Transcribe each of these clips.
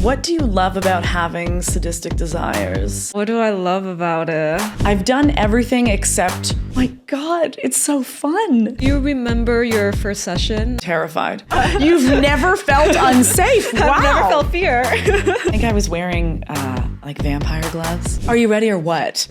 What do you love about having sadistic desires? What do I love about it? I've done everything except, my God, it's so fun. Do you remember your first session? Terrified. You've never felt unsafe. Wow. I've never felt fear. I think I was wearing like vampire gloves. Are you ready or what?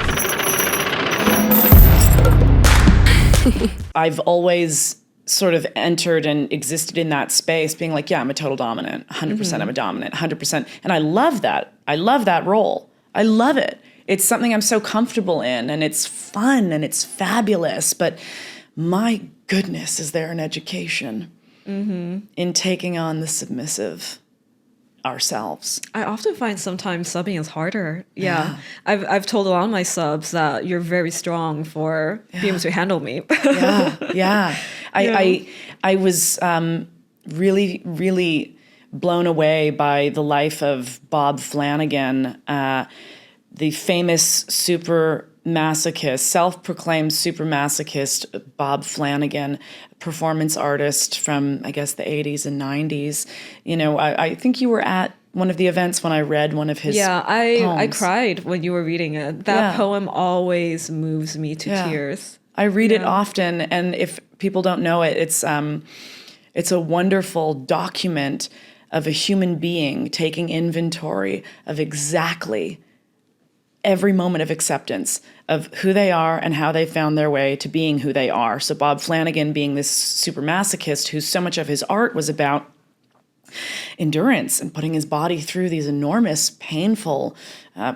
I've always sort of entered and existed in that space being like, yeah, I'm a total dominant. 100% I'm a dominant, 100%. And I love that. I love that role. I love it. It's something I'm so comfortable in, and it's fun and it's fabulous. But my goodness, is there an education in taking on the submissive ourselves? I often find sometimes subbing is harder. Yeah. I've told a lot of my subs that you're very strong for being able to handle me. Yeah. I was really, really blown away by the life of Bob Flanagan, the famous super masochist, self-proclaimed super masochist Bob Flanagan, performance artist from, I guess, the 80s and 90s. You know, I think you were at one of the events when I read one of his poems. I cried when you were reading it. That poem always moves me to tears. I read it often, and if people don't know it, it's a wonderful document of a human being taking inventory of exactly every moment of acceptance of who they are and how they found their way to being who they are. So Bob Flanagan being this super masochist who so much of his art was about endurance and putting his body through these enormous, painful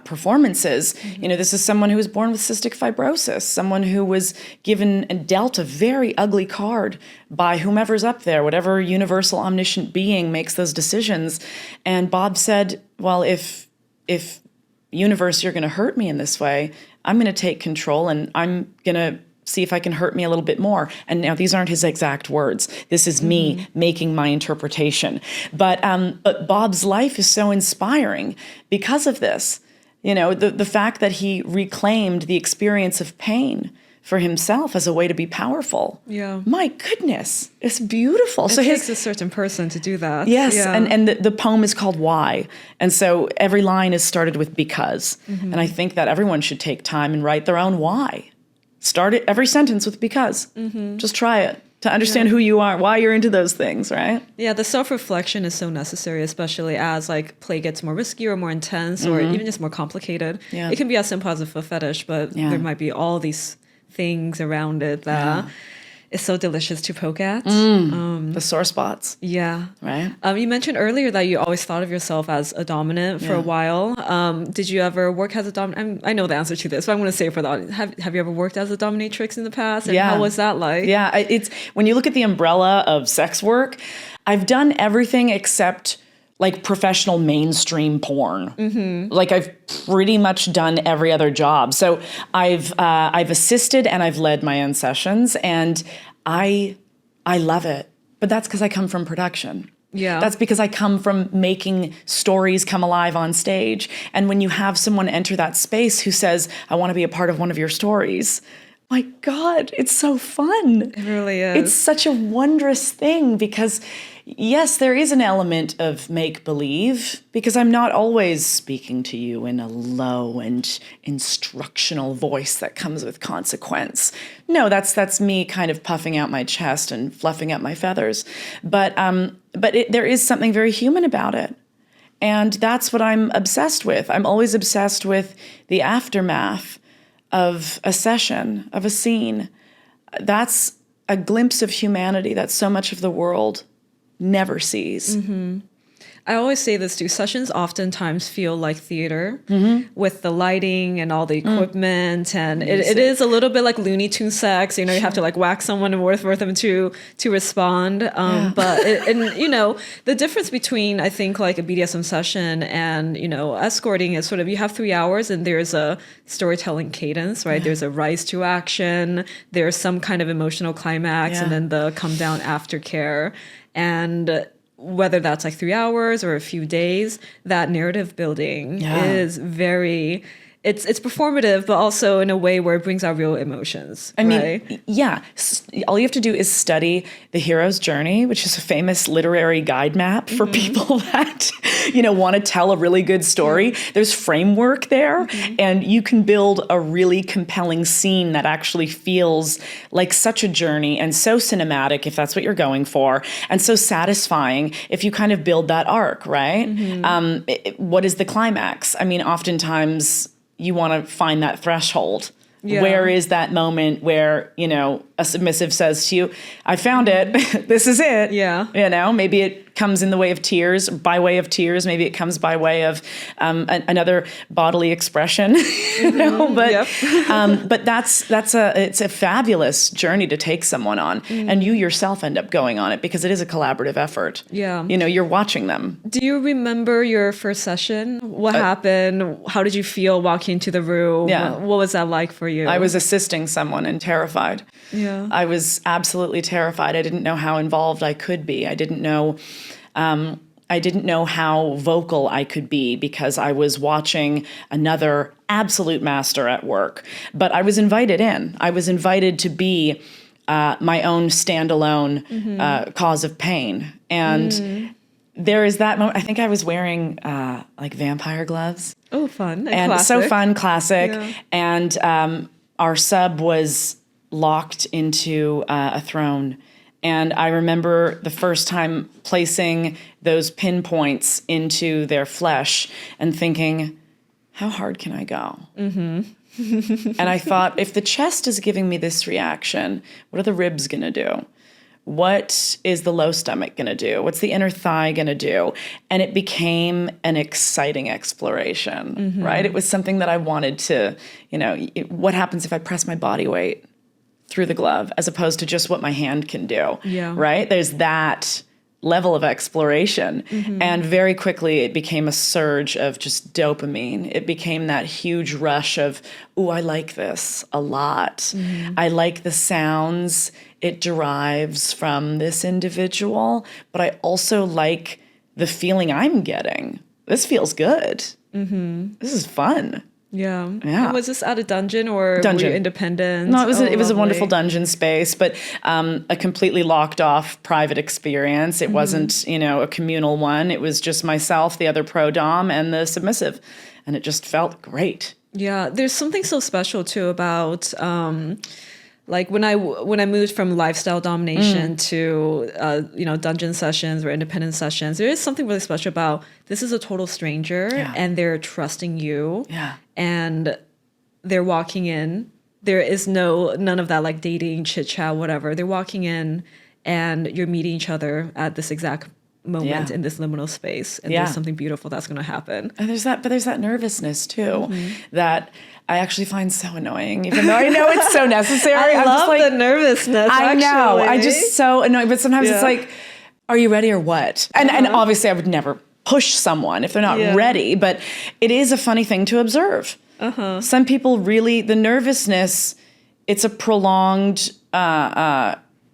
performances. You know, this is someone who was born with cystic fibrosis, someone who was given and dealt a very ugly card by whomever's up there, whatever universal omniscient being makes those decisions. And Bob said, well, if universe, you're going to hurt me in this way, I'm going to take control and I'm going to see if I can hurt me a little bit more. And now these aren't his exact words. This is me making my interpretation. But Bob's life is so inspiring because of this. You know, the fact that he reclaimed the experience of pain for himself as a way to be powerful. Yeah. My goodness, it's beautiful. It takes a certain person to do that. Yes, and the poem is called Why. And so every line is started with because. And I think that everyone should take time and write their own why. Start it every sentence with because. Just try it to understand who you are, why you're into those things, right? Yeah, the self-reflection is so necessary, especially as like play gets more risky or more intense or even just more complicated. Yeah. It can be as simple as a foot fetish, but there might be all these things around it that is so delicious to poke at. The sore spots. Yeah. Right. You mentioned earlier that you always thought of yourself as a dominant for a while. Did you ever work as a dominant? I know the answer to this, but I'm going to say it for the audience. Have you ever worked as a dominatrix in the past? And how was that like? Yeah. It's when you look at the umbrella of sex work, I've done everything except like professional mainstream porn. Like I've pretty much done every other job. So I've assisted and I've led my own sessions, and I love it. But that's because I come from production. Yeah. That's because I come from making stories come alive on stage. And when you have someone enter that space who says, I want to be a part of one of your stories, my God, it's so fun. It really is. It's such a wondrous thing because, yes, there is an element of make-believe because I'm not always speaking to you in a low and instructional voice that comes with consequence. No, that's me kind of puffing out my chest and fluffing up my feathers. But there is something very human about it. And that's what I'm obsessed with. I'm always obsessed with the aftermath of a session, of a scene. That's a glimpse of humanity that so much of the world never sees. I always say this too. Sessions oftentimes feel like theater with the lighting and all the equipment. And it is a little bit like Looney Tunes sex. You know, you have to like whack someone and worth them to respond. But, you know, the difference between, I think, like a BDSM session and, you know, escorting is sort of you have 3 hours and there's a storytelling cadence, right? There's a rise to action. There's some kind of emotional climax and then the come down aftercare. And whether that's like 3 hours or a few days, that narrative building is very, it's performative, but also in a way where it brings out real emotions. I mean, right? yeah. All you have to do is study The Hero's Journey, which is a famous literary guide map for people that, want to tell a really good story. There's framework there, and you can build a really compelling scene that actually feels like such a journey and so cinematic, if that's what you're going for, and so satisfying if you kind of build that arc, right? What is the climax? I mean, oftentimes you want to find that threshold. Yeah. Where is that moment where, a submissive says to you, I found it, this is it. Yeah. Maybe it comes in the way of tears, by way of tears. Maybe it comes by way of another bodily expression, but it's a fabulous journey to take someone on, and you yourself end up going on it because it is a collaborative effort. Yeah. You're watching them. Do you remember your first session? What happened? How did you feel walking into the room? Yeah. What was that like for you? I was assisting someone and terrified. Yeah. I was absolutely terrified. I didn't know how involved I could be. I didn't know how vocal I could be because I was watching another absolute master at work. But I was invited in. I was invited to be my own standalone cause of pain. And there is that moment. I think I was wearing like vampire gloves. Oh, fun. And classic. So fun, classic. Yeah. And our sub was locked into a throne. And I remember the first time placing those pinpoints into their flesh and thinking, how hard can I go? And I thought, if the chest is giving me this reaction, what are the ribs going to do? What is the low stomach going to do? What's the inner thigh going to do? And it became an exciting exploration, right? It was something that I wanted to, what happens if I press my body weight through the glove as opposed to just what my hand can do, right? There's that level of exploration. And very quickly it became a surge of just dopamine. It became that huge rush of, ooh, I like this a lot. I like the sounds it derives from this individual, but I also like the feeling I'm getting. This feels good. This is fun. Yeah. Yeah. And was this at a dungeon or Dungeon. were you independent? No, it was a lovely. wonderful dungeon space, but a completely locked off private experience. It wasn't, a communal one. It was just myself, the other pro dom, and the submissive, and it just felt great. Yeah, there's something so special too about like when I moved from lifestyle domination to dungeon sessions or independent sessions, there is something really special about this is a total stranger and they're trusting you and they're walking in. There is none of that like dating, chit chat, whatever. They're walking in and you're meeting each other at this exact moment in this liminal space, and there's something beautiful that's going to happen. And there's that nervousness too that I actually find so annoying, even though I know it's so necessary. I love the nervousness. I know. I just so annoying, but sometimes it's like, are you ready or what? And obviously I would never push someone if they're not ready, but it is a funny thing to observe. Some people really, the nervousness, it's a prolonged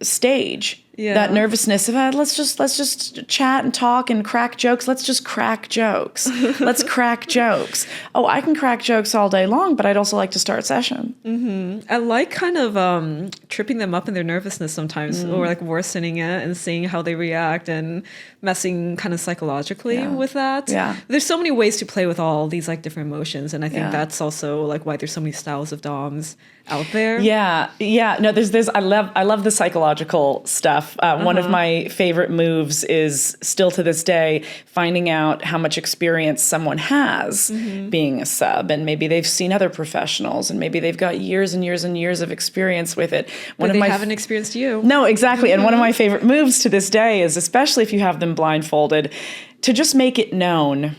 stage. That nervousness of let's just chat and talk and crack jokes. Let's just crack jokes. Let's crack jokes. Oh, I can crack jokes all day long, but I'd also like to start session. I like kind of tripping them up in their nervousness sometimes, or like worsening it and seeing how they react and messing kind of psychologically with that. Yeah. There's so many ways to play with all these like different emotions, and I think that's also like why there's so many styles of DOMs out there. Yeah. No, there's I love the psychological stuff. One of my favorite moves is still to this day finding out how much experience someone has being a sub, and maybe they've seen other professionals, and maybe they've got years and years and years of experience with it. But they haven't experienced you. No, exactly. And one of my favorite moves to this day is, especially if you have them blindfolded, to just make it known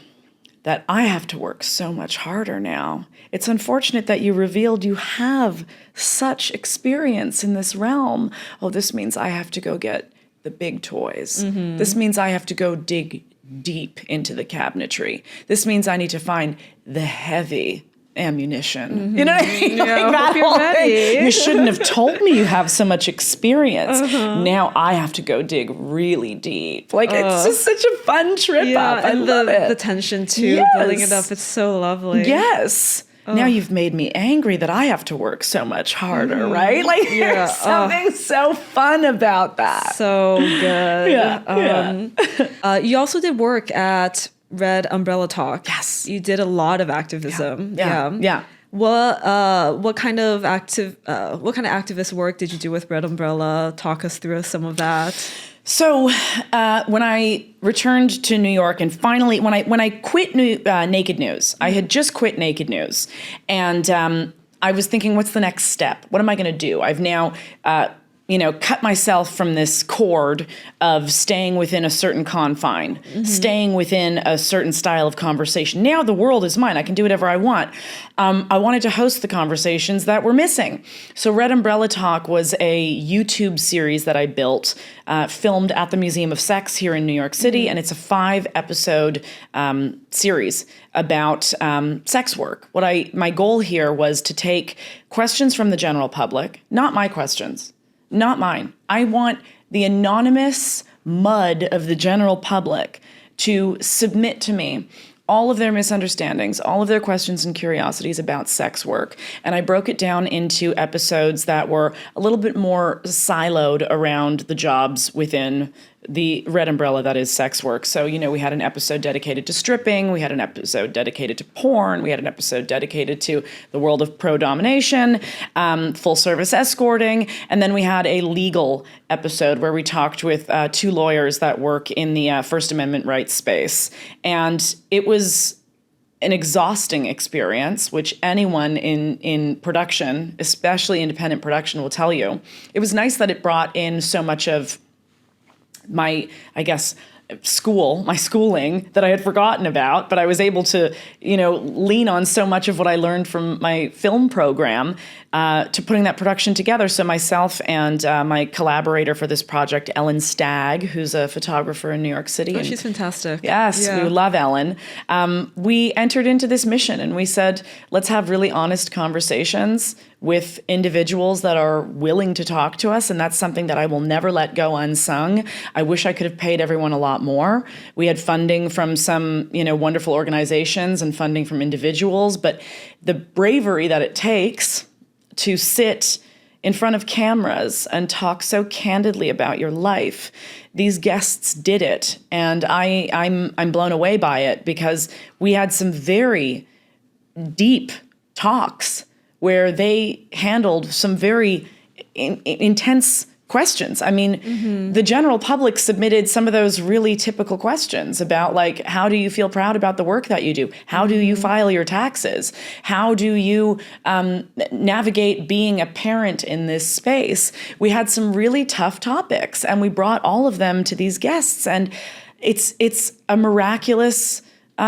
that I have to work so much harder now. It's unfortunate that you revealed you have such experience in this realm. Oh, this means I have to go get the big toys. This means I have to go dig deep into the cabinetry. This means I need to find the heavy ammunition. You know what I mean? Yeah, like hope you're ready. You shouldn't have told me you have so much experience. Now I have to go dig really deep. Like it's just such a fun trip up. I and love it. the tension too, building it up. It's so lovely. Yes. now you've made me angry that I have to work so much harder, right? Like there's something so fun about that. So good. You also did work at Red Umbrella Talk. Yes. You did a lot of activism. Yeah. What kind of activist work did you do with Red Umbrella? Talk us through some of that. So when I returned to New York and finally, when I quit Naked News, I had just quit Naked News, and I was thinking, what's the next step? What am I going to do? I've now cut myself from this cord of staying within a certain confine, staying within a certain style of conversation. Now the world is mine. I can do whatever I want. I wanted to host the conversations that were missing. So Red Umbrella Talk was a YouTube series that I built, filmed at the Museum of Sex here in New York City, and it's a 5-episode series about sex work. My goal here was to take questions from the general public, not my questions, not mine. I want the anonymous mud of the general public to submit to me all of their misunderstandings, all of their questions and curiosities about sex work. And I broke it down into episodes that were a little bit more siloed around the jobs within the red umbrella that is sex work. So, we had an episode dedicated to stripping, we had an episode dedicated to porn, we had an episode dedicated to the world of pro-domination, full service escorting, and then we had a legal episode where we talked with 2 lawyers that work in the First Amendment rights space. And it was an exhausting experience, which anyone in production, especially independent production, will tell you. It was nice that it brought in so much of my schooling that I had forgotten about, but I was able to, lean on so much of what I learned from my film program to putting that production together. So myself and my collaborator for this project, Ellen Stagg, who's a photographer in New York City. Oh, she's fantastic. Yes, we love Ellen. We entered into this mission and we said, let's have really honest conversations with individuals that are willing to talk to us, and that's something that I will never let go unsung. I wish I could have paid everyone a lot more. We had funding from some, wonderful organizations and funding from individuals, but the bravery that it takes to sit in front of cameras and talk so candidly about your life, these guests did it, and I'm blown away by it because we had some very deep talks where they handled some very intense questions. I mean, the general public submitted some of those really typical questions about, like, how do you feel proud about the work that you do? How do you file your taxes? How do you navigate being a parent in this space? We had some really tough topics, and we brought all of them to these guests, and it's a miraculous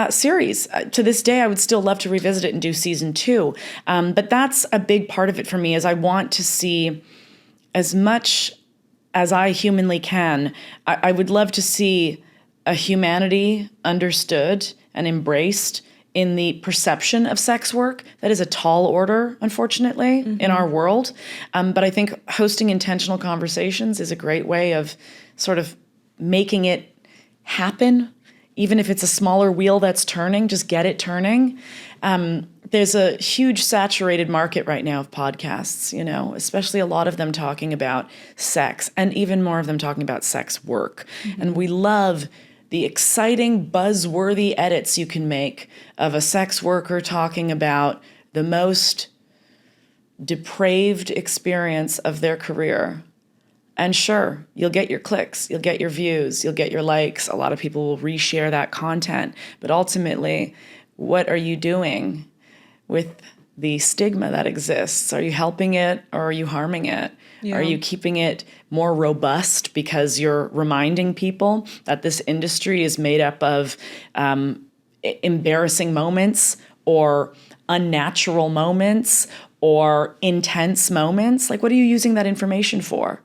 series. To this day, I would still love to revisit it and do season 2. But that's a big part of it for me, is I want to see as much as I humanly can. I would love to see a humanity understood and embraced in the perception of sex work. That is a tall order, unfortunately, in our world. But I think hosting intentional conversations is a great way of sort of making it happen. Even if it's a smaller wheel that's turning, just get it turning. There's a huge saturated market right now of podcasts, especially a lot of them talking about sex, and even more of them talking about sex work. And we love the exciting, buzzworthy edits you can make of a sex worker talking about the most depraved experience of their career. And sure, you'll get your clicks, you'll get your views, you'll get your likes. A lot of people will reshare that content. But ultimately, what are you doing with the stigma that exists? Are you helping it or are you harming it? Yeah. Are you keeping it more robust because you're reminding people that this industry is made up of embarrassing moments or unnatural moments or intense moments? Like, what are you using that information for?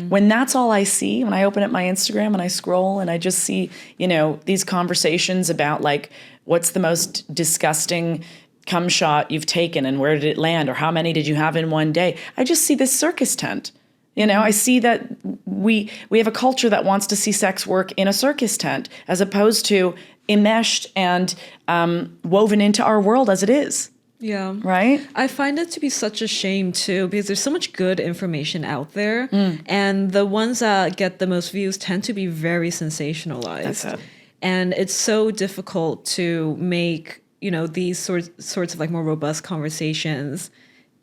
When that's all I see, when I open up my Instagram and I scroll and I just see, these conversations about, like, what's the most disgusting cum shot you've taken and where did it land, or how many did you have in one day? I just see this circus tent. I see that we have a culture that wants to see sex work in a circus tent as opposed to enmeshed and woven into our world as it is. Yeah. Right? I find it to be such a shame too, because there's so much good information out there. And the ones that get the most views tend to be very sensationalized. That's it. And it's so difficult to make, these sorts of like more robust conversations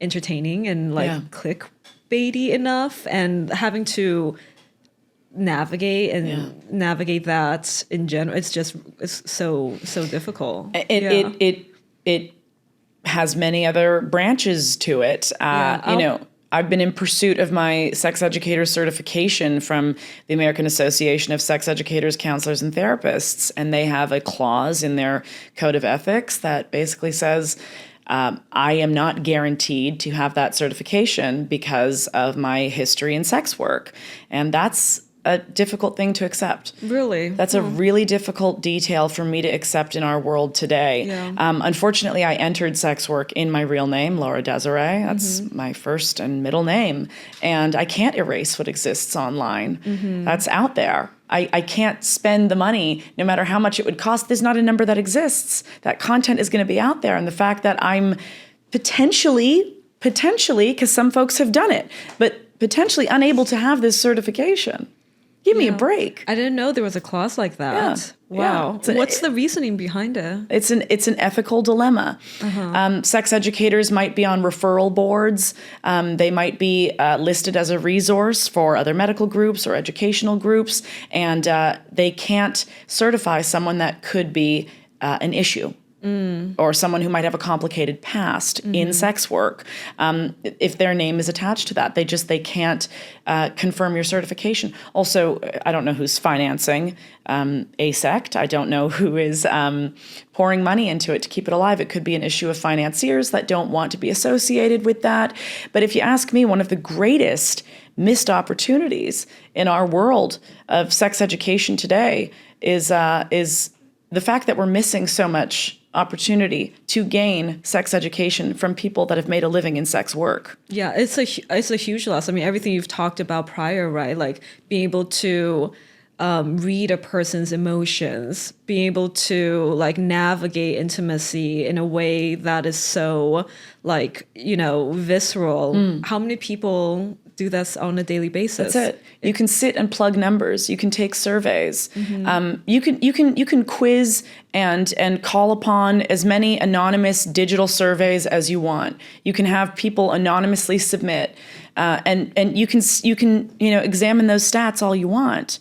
entertaining and like clickbaity enough, and having to navigate that in general. It's so difficult. It has many other branches to it. I've been in pursuit of my sex educator certification from the American Association of Sex Educators, Counselors, and Therapists, and they have a clause in their code of ethics that basically says, I am not guaranteed to have that certification because of my history in sex work. And that's a difficult thing to accept. Really? That's a really difficult detail for me to accept in our world today. Yeah. Unfortunately, I entered sex work in my real name, Laura Desiree. That's my first and middle name. And I can't erase what exists online. That's out there. I can't spend the money, no matter how much it would cost. There's not a number that exists. That content is going to be out there. And the fact that I'm potentially, because some folks have done it, but potentially unable to have this certification. Give me a break. I didn't know there was a clause like that. Yeah. Wow. Yeah. What's the reasoning behind it? It's an ethical dilemma. Sex educators might be on referral boards. They might be listed as a resource for other medical groups or educational groups, and they can't certify someone that could be an issue. Or someone who might have a complicated past in sex work. If their name is attached to that, they can't confirm your certification. Also, I don't know who's financing ASECT. I don't know who is pouring money into it to keep it alive. It could be an issue of financiers that don't want to be associated with that. But if you ask me, one of the greatest missed opportunities in our world of sex education today is the fact that we're missing so much opportunity to gain sex education from people that have made a living in sex work. Yeah, it's a huge loss. I mean, everything you've talked about prior, right? Like being able to read a person's emotions, being able to like navigate intimacy in a way that is so like, visceral. How many people do this on a daily basis? That's it. You can sit and plug numbers. You can take surveys. You can quiz and call upon as many anonymous digital surveys as you want. You can have people anonymously submit, and you can examine those stats all you want.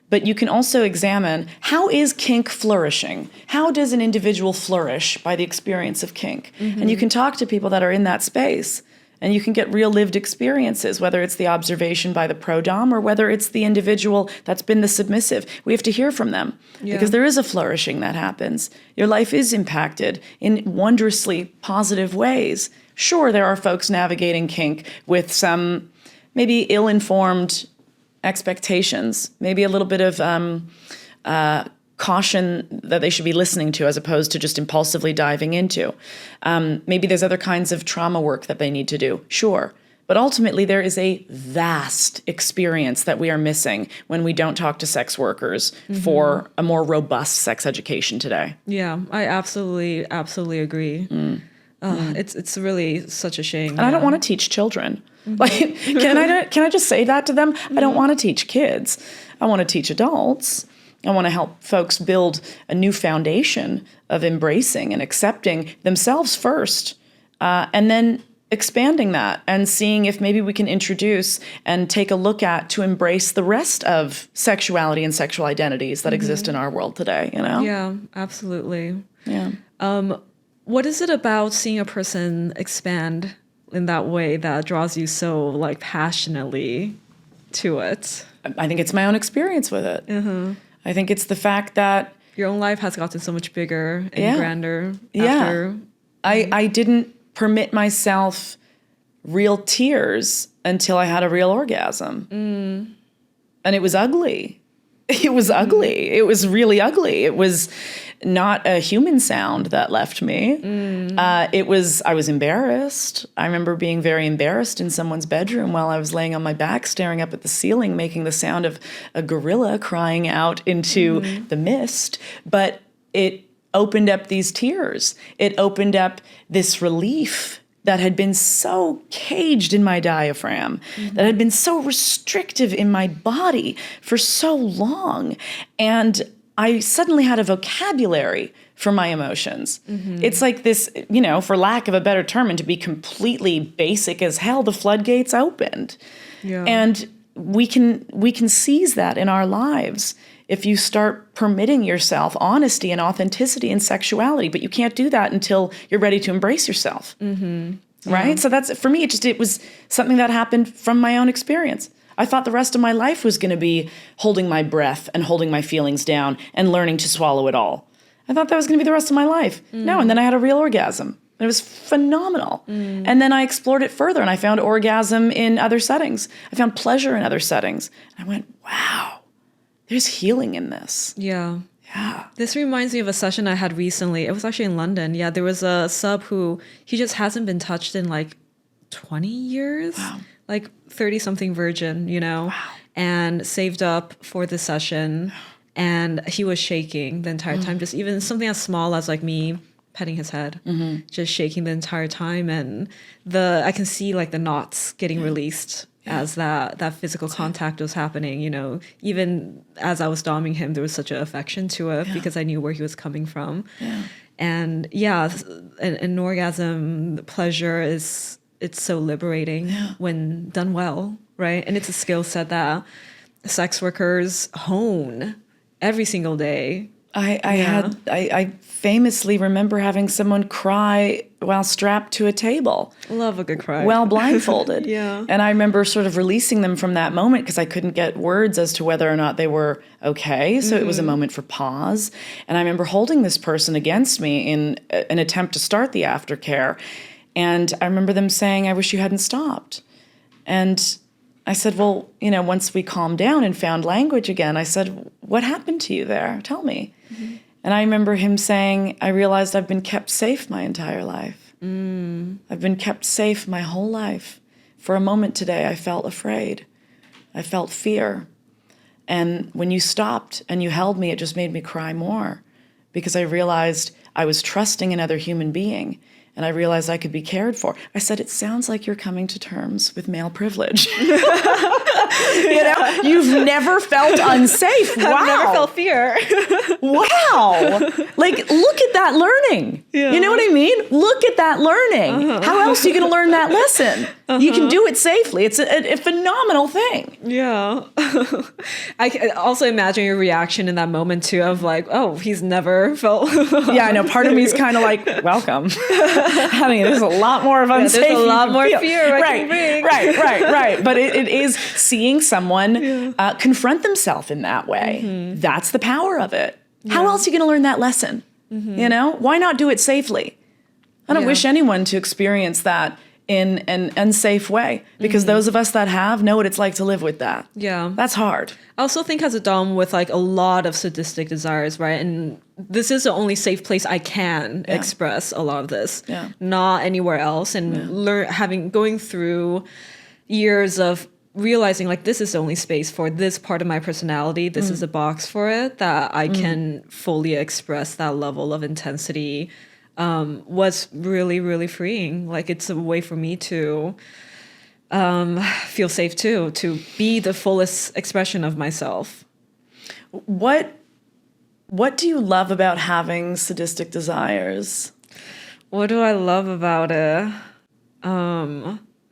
But you can also examine, how is kink flourishing? How does an individual flourish by the experience of kink? And you can talk to people that are in that space. And you can get real lived experiences, whether it's the observation by the pro-dom or whether it's the individual that's been the submissive. We have to hear from them because there is a flourishing that happens. Your life is impacted in wondrously positive ways. Sure, there are folks navigating kink with some maybe ill-informed expectations, maybe a little bit of caution that they should be listening to as opposed to just impulsively diving into. Maybe there's other kinds of trauma work that they need to do. Sure. But ultimately, there is a vast experience that we are missing when we don't talk to sex workers for a more robust sex education today. Yeah, I absolutely agree. It's really such a shame. And I don't want to teach children. Like, can I just say that to them? I don't want to teach kids. I want to teach adults. I want to help folks build a new foundation of embracing and accepting themselves first, and then expanding that and seeing if maybe we can introduce and take a look at to embrace the rest of sexuality and sexual identities that exist in our world today, Yeah, absolutely. Yeah. What is it about seeing a person expand in that way that draws you so like passionately to it? I think it's my own experience with it. I think it's the fact that your own life has gotten so much bigger and grander after. I didn't permit myself real tears until I had a real orgasm. And it was ugly. It was ugly. It was really ugly. It was not a human sound that left me. I was embarrassed. I remember being very embarrassed in someone's bedroom while I was laying on my back, staring up at the ceiling, making the sound of a gorilla crying out into the mist. But opened up these tears. It opened up this relief that had been so caged in my diaphragm, that had been so restrictive in my body for so long. And I suddenly had a vocabulary for my emotions. It's like this, for lack of a better term, and to be completely basic as hell, the floodgates opened. Yeah. And we can seize that in our lives if you start permitting yourself honesty and authenticity and sexuality. But you can't do that until you're ready to embrace yourself. Right? So that's, for me, it was something that happened from my own experience. I thought the rest of my life was going to be holding my breath and holding my feelings down and learning to swallow it all. I thought that was going to be the rest of my life. No, and then I had a real orgasm. It was phenomenal. And then I explored it further, and I found orgasm in other settings. I found pleasure in other settings. And I went, wow, there's healing in this. Yeah. Yeah. This reminds me of a session I had recently. It was actually in London. Yeah, there was a sub who, he just hasn't been touched in like 20 years. Wow. Like 30-something virgin, Wow. and saved up for the session. And he was shaking the entire time, just even something as small as like me petting his head, just shaking the entire time. And I can see like the knots getting released as that physical contact was happening, even as I was doming him, there was such an affection to it because I knew where he was coming from. Yeah. And an orgasm, the pleasure it's so liberating when done well, right? And it's a skill set that sex workers hone every single day. I famously remember having someone cry while strapped to a table. Love a good cry. While blindfolded. Yeah. And I remember sort of releasing them from that moment because I couldn't get words as to whether or not they were okay. So it was a moment for pause. And I remember holding this person against me in an attempt to start the aftercare. And I remember them saying, "I wish you hadn't stopped." And I said, well, once we calmed down and found language again, I said, what happened to you there? Tell me. And I remember him saying, I realized I've been kept safe my entire life. I've been kept safe my whole life. For a moment today, I felt afraid. I felt fear. And when you stopped and you held me, it just made me cry more because I realized I was trusting another human being. And I realized I could be cared for. I said, it sounds like you're coming to terms with male privilege. You've never felt unsafe. Wow. I've never felt fear. Wow. Like, look at that learning. Yeah. You know what I mean? Look at that learning. How else are you going to learn that lesson? You can do it safely. It's a phenomenal thing. Yeah. I can also imagine your reaction in that moment, too, of like, oh, he's never felt... Yeah, I know. Part of me is kind of like, welcome. I mean, there's a lot more of unsafe. There's a lot more fear I can bring. Right. But it is seeing someone confront themselves in that way. That's the power of it. How else are you going to learn that lesson? Why not do it safely? I don't wish anyone to experience that in an unsafe way because those of us that have know what it's like to live with that. Yeah. That's hard. I also think as a dom with like a lot of sadistic desires, right? And this is the only safe place I can express a lot of this. Yeah. Not anywhere else. And going through years of realizing like this is the only space for this part of my personality. This is a box for it that I can fully express that level of intensity was really, really freeing. Like it's a way for me to feel safe too, to be the fullest expression of myself. What do you love about having sadistic desires? What do I love about it?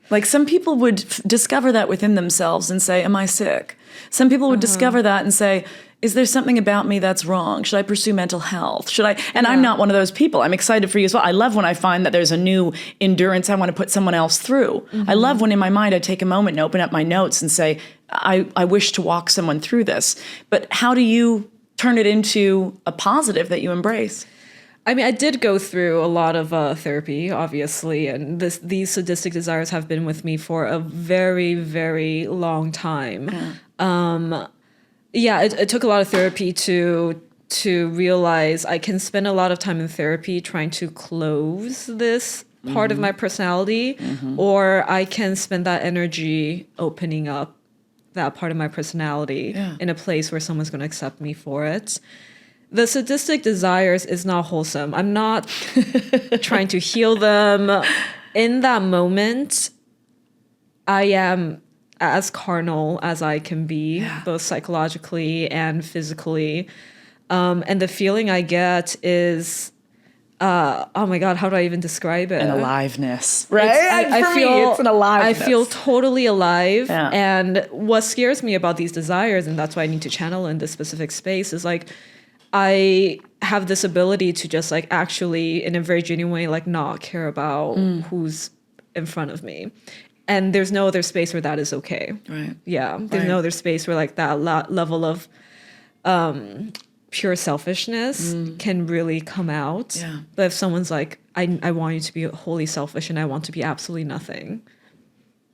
Like some people would discover that within themselves and say, am I sick? Some people would discover that and say, is there something about me that's wrong? Should I pursue mental health? Should I? And I'm not one of those people. I'm excited for you as well. I love when I find that there's a new endurance I want to put someone else through. I love when in my mind I take a moment and open up my notes and say, I wish to walk someone through this. But how do you turn it into a positive that you embrace? I mean, I did go through a lot of therapy, obviously, and these sadistic desires have been with me for a very, very long time. It took a lot of therapy to realize I can spend a lot of time in therapy trying to close this part of my personality, or I can spend that energy opening up that part of my personality in a place where someone's going to accept me for it. the sadistic desires is not wholesome. I'm not trying to heal them. In that moment, I am as carnal as I can be, both psychologically and physically. And the feeling I get is, oh my God, how do I even describe it? An aliveness, right? I feel, it's an aliveness. I feel totally alive. Yeah. And what scares me about these desires, and that's why I need to channel in this specific space, is like, I have this ability to just like actually, in a very genuine way, like not care about who's in front of me. And there's no other space where that is okay. Right. Yeah. There's no other space where like that level of pure selfishness can really come out. Yeah. But if someone's like, I want you to be wholly selfish and I want to be absolutely nothing,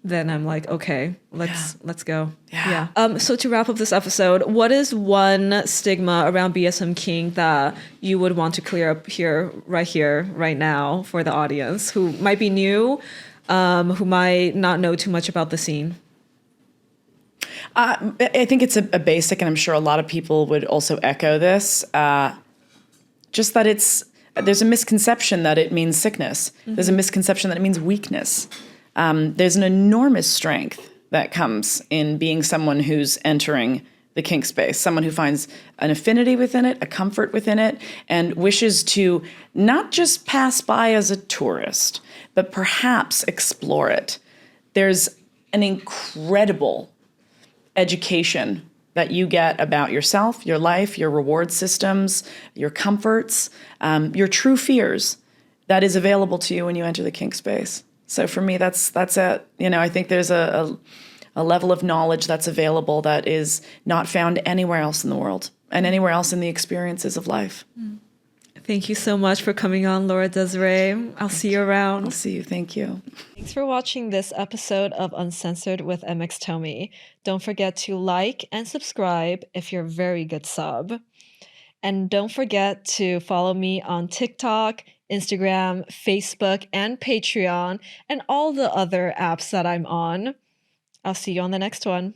then I'm like, okay, let's go. Yeah. So to wrap up this episode, what is one stigma around BSM kink that you would want to clear up here, right now for the audience who might be new, who might not know too much about the scene? I think it's a basic, and I'm sure a lot of people would also echo this. Just that there's a misconception that it means sickness. There's a misconception that it means weakness. There's an enormous strength that comes in being someone who's entering the kink space, someone who finds an affinity within it, a comfort within it, and wishes to not just pass by as a tourist, but perhaps explore it. There's an incredible education that you get about yourself, your life, your reward systems, your comforts, your true fears that is available to you when you enter the kink space. So for me, that's it. I think there's a level of knowledge that's available that is not found anywhere else in the world and anywhere else in the experiences of life. Thank you so much for coming on, Laura Desiree. I'll see you around. I'll see you. Thank you. Thanks for watching this episode of Uncensored with MX Tomie. Don't forget to like and subscribe if you're a very good sub. And don't forget to follow me on TikTok, Instagram, Facebook, and Patreon, and all the other apps that I'm on. I'll see you on the next one.